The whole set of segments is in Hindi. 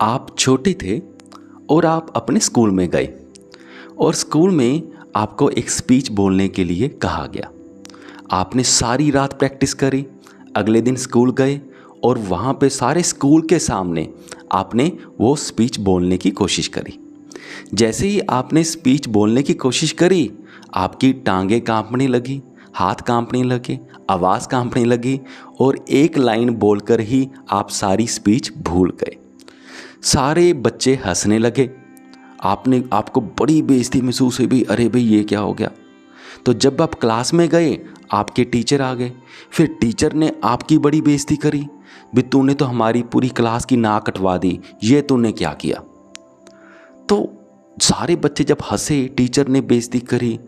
आप छोटे थे और आप अपने स्कूल में गए और स्कूल में आपको एक स्पीच बोलने के लिए कहा गया। आपने सारी रात प्रैक्टिस करी, अगले दिन स्कूल गए और वहाँ पे सारे स्कूल के सामने आपने वो स्पीच बोलने की कोशिश करी। जैसे ही आपने स्पीच बोलने की कोशिश करी, आपकी टांगें कांपने लगी, हाथ कांपने लगे, आवाज़ कांपने लगी और एक लाइन बोलकर ही आप सारी स्पीच भूल गए। सारे बच्चे हंसने लगे। आपको बड़ी बेइज्जती महसूस हुई, भाई अरे भाई ये क्या हो गया। तो जब आप क्लास में गए, आपके टीचर आ गए। फिर टीचर ने आपकी बड़ी बेइज्जती करी, भी तूने तो हमारी पूरी क्लास की नाक कटवा दी, ये तूने क्या किया। तो सारे बच्चे जब हंसे, टीचर ने बेइज्जती करी,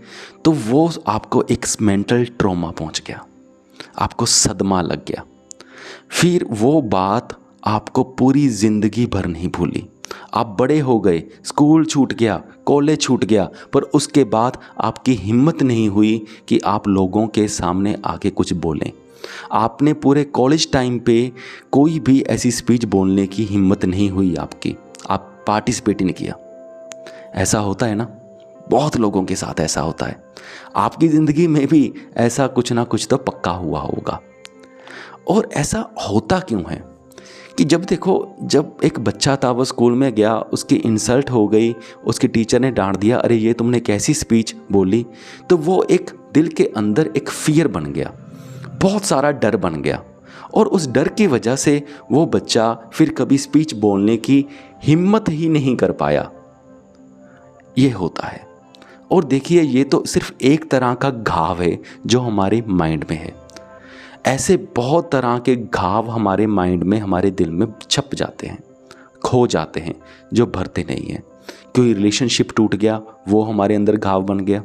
तो वो आपको एक मेंटल ट्रॉमा पहुंच गया, आपको सदमा लग गया। फिर वो बात आपको पूरी ज़िंदगी भर नहीं भूली। आप बड़े हो गए, स्कूल छूट गया, कॉलेज छूट गया, पर उसके बाद आपकी हिम्मत नहीं हुई कि आप लोगों के सामने आके कुछ बोलें। आपने पूरे कॉलेज टाइम पे कोई भी ऐसी स्पीच बोलने की हिम्मत नहीं हुई आपकी, आप पार्टिसिपेट ही नहीं किया। ऐसा होता है ना, बहुत लोगों के साथ ऐसा होता है। आपकी ज़िंदगी में भी ऐसा कुछ ना कुछ तो पक्का हुआ होगा। और ऐसा होता क्यों है कि जब देखो, जब एक बच्चा था वो स्कूल में गया, उसकी इंसल्ट हो गई, उसके टीचर ने डांट दिया, अरे ये तुमने कैसी स्पीच बोली, तो वो एक दिल के अंदर एक फियर बन गया, बहुत सारा डर बन गया। और उस डर की वजह से वो बच्चा फिर कभी स्पीच बोलने की हिम्मत ही नहीं कर पाया। ये होता है। और देखिए, ये तो सिर्फ एक तरह का घाव है जो हमारे माइंड में है। ऐसे बहुत तरह के घाव हमारे माइंड में, हमारे दिल में छप जाते हैं, खो जाते हैं, जो भरते नहीं हैं। कोई रिलेशनशिप टूट गया, वो हमारे अंदर घाव बन गया।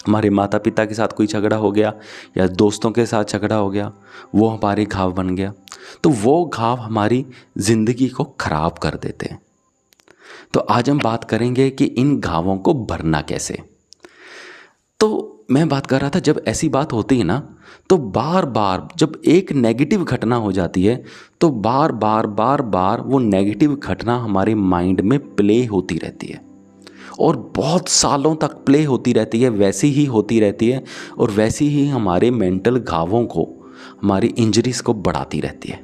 हमारे माता पिता के साथ कोई झगड़ा हो गया या दोस्तों के साथ झगड़ा हो गया, वो हमारे घाव बन गया। तो वो घाव हमारी ज़िंदगी को ख़राब कर देते हैं। तो आज हम बात करेंगे कि इन घावों को भरना कैसे। तो मैं बात कर रहा था, जब ऐसी बात होती है ना, तो बार बार जब एक नेगेटिव घटना हो जाती है, तो बार बार वो नेगेटिव घटना हमारे माइंड में प्ले होती रहती है और बहुत सालों तक प्ले होती रहती है, वैसी ही होती रहती है और वैसी ही हमारे मेंटल घावों को, हमारी इंजरीज को बढ़ाती रहती है।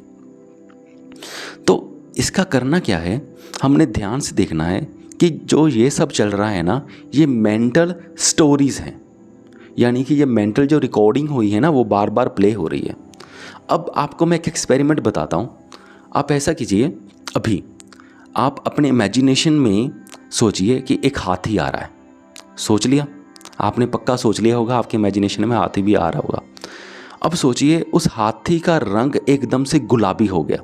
तो इसका करना क्या है, हमने ध्यान से देखना है कि जो ये सब चल रहा है ना, ये मेंटल स्टोरीज़ हैं, यानी कि ये मेंटल जो रिकॉर्डिंग हुई है ना, वो बार बार प्ले हो रही है। अब आपको मैं एक एक्सपेरिमेंट बताता हूँ। आप ऐसा कीजिए, अभी आप अपने इमेजिनेशन में सोचिए कि एक हाथी आ रहा है। सोच लिया आपने, पक्का सोच लिया होगा, आपके इमेजिनेशन में हाथी भी आ रहा होगा। अब सोचिए उस हाथी का रंग एकदम से गुलाबी हो गया।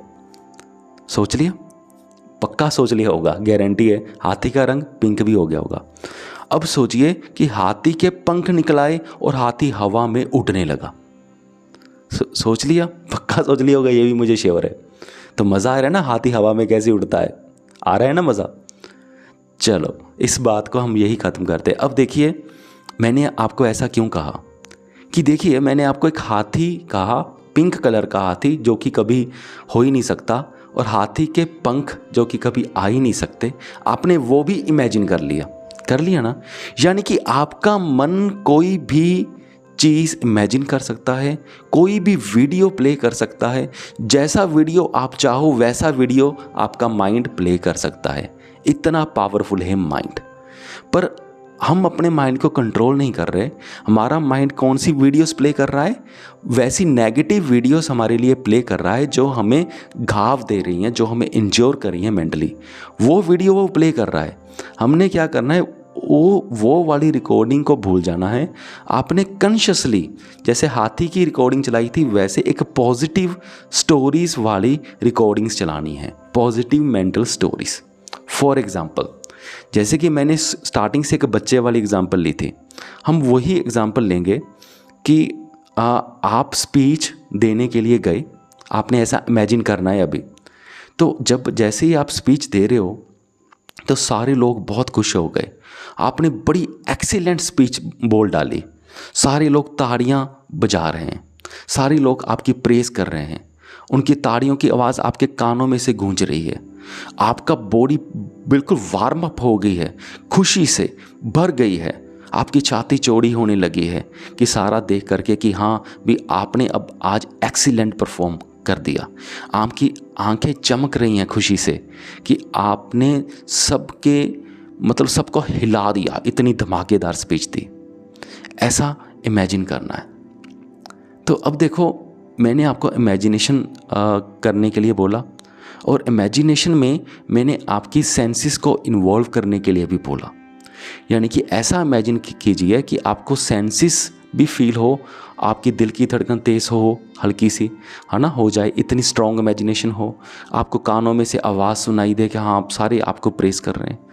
सोच लिया, पक्का सोच लिया होगा, गारंटी है, हाथी का रंग पिंक भी हो गया होगा। अब सोचिए कि हाथी के पंख निकल आए और हाथी हवा में उड़ने लगा। सोच लिया, पक्का सोच लिया होगा, ये भी मुझे श्योर है। तो मज़ा आ रहा है ना, हाथी हवा में कैसे उड़ता है, आ रहा है ना मज़ा। चलो इस बात को हम यही ख़त्म करते हैं। अब देखिए, मैंने आपको ऐसा क्यों कहा कि देखिए, मैंने आपको एक हाथी कहा, पिंक कलर का हाथी जो कि कभी हो ही नहीं सकता, और हाथी के पंख जो कि कभी आ ही नहीं सकते, आपने वो भी इमेजिन कर लिया ना। यानी कि आपका मन कोई भी चीज़ इमेजिन कर सकता है, कोई भी वीडियो प्ले कर सकता है। जैसा वीडियो आप चाहो वैसा वीडियो आपका माइंड प्ले कर सकता है। इतना पावरफुल है माइंड। पर हम अपने माइंड को कंट्रोल नहीं कर रहे। हमारा माइंड कौन सी वीडियोस प्ले कर रहा है, वैसी नेगेटिव वीडियोस हमारे लिए प्ले कर रहा है जो हमें घाव दे रही हैं, जो हमें इंज्योर कर रही हैं मेंटली। वो वीडियो वो प्ले कर रहा है। हमने क्या करना है, वो वाली रिकॉर्डिंग को भूल जाना है। आपने कॉन्शियसली, जैसे हाथी की रिकॉर्डिंग चलाई थी, वैसे एक पॉजिटिव स्टोरीज वाली रिकॉर्डिंग्स चलानी है, positive mental stories. For example, जैसे कि मैंने स्टार्टिंग से एक बच्चे वाली एग्जांपल ली थी, हम वही एग्जांपल लेंगे कि आप स्पीच देने के लिए गए, आपने ऐसा इमेजिन करना है अभी। तो जब जैसे ही आप स्पीच दे रहे हो, तो सारे लोग बहुत खुश हो गए, आपने बड़ी एक्सीलेंट स्पीच बोल डाली, सारे लोग ताड़ियाँ बजा रहे हैं, सारे लोग आपकी प्रेज़ कर रहे हैं, उनकी ताड़ियों की आवाज़ आपके कानों में से गूंज रही है। आपका बॉडी बिल्कुल वार्म अप हो गई है, खुशी से भर गई है, आपकी छाती चौड़ी होने लगी है कि सारा देख करके कि हाँ भी आपने अब आज एक्सीलेंट परफॉर्म कर दिया। आपकी आंखें चमक रही हैं खुशी से कि आपने सबको हिला दिया, इतनी धमाकेदार स्पीच दी। ऐसा इमेजिन करना है। तो अब देखो, मैंने आपको इमेजिनेशन करने के लिए बोला, और इमेजिनेशन में मैंने आपकी सेंसेस को इन्वॉल्व करने के लिए भी बोला। यानी कि ऐसा इमेजिन कीजिए कि आपको सेंसेस भी फील हो, आपकी दिल की धड़कन तेज़ हो, हल्की सी, है ना, हो जाए, इतनी स्ट्रॉन्ग इमेजिनेशन हो, आपको कानों में से आवाज़ सुनाई दे कि हाँ आप सारे आपको प्रेस कर रहे हैं।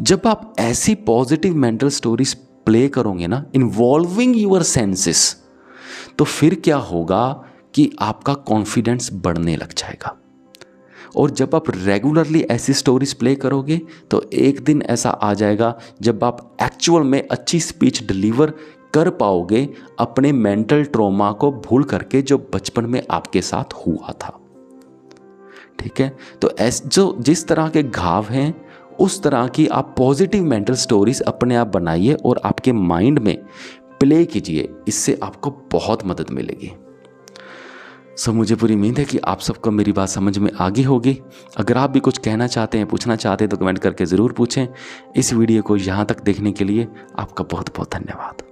जब आप ऐसी पॉजिटिव मेंटल स्टोरीज प्ले करोगे ना, इन्वॉल्विंग यूर सेंसेस, तो फिर क्या होगा कि आपका कॉन्फिडेंस बढ़ने लग जाएगा। और जब आप रेगुलरली ऐसी स्टोरीज प्ले करोगे तो एक दिन ऐसा आ जाएगा जब आप एक्चुअल में अच्छी स्पीच डिलीवर कर पाओगे, अपने मेंटल ट्रॉमा को भूल करके जो बचपन में आपके साथ हुआ था। ठीक है, तो जो जिस तरह के घाव हैं उस तरह की आप पॉजिटिव मेंटल स्टोरीज अपने आप बनाइए और आपके माइंड में प्ले कीजिए, इससे आपको बहुत मदद मिलेगी। मुझे पूरी उम्मीद है कि आप सबको मेरी बात समझ में आ गई होगी। अगर आप भी कुछ कहना चाहते हैं, पूछना चाहते हैं तो कमेंट करके ज़रूर पूछें। इस वीडियो को यहाँ तक देखने के लिए आपका बहुत बहुत धन्यवाद।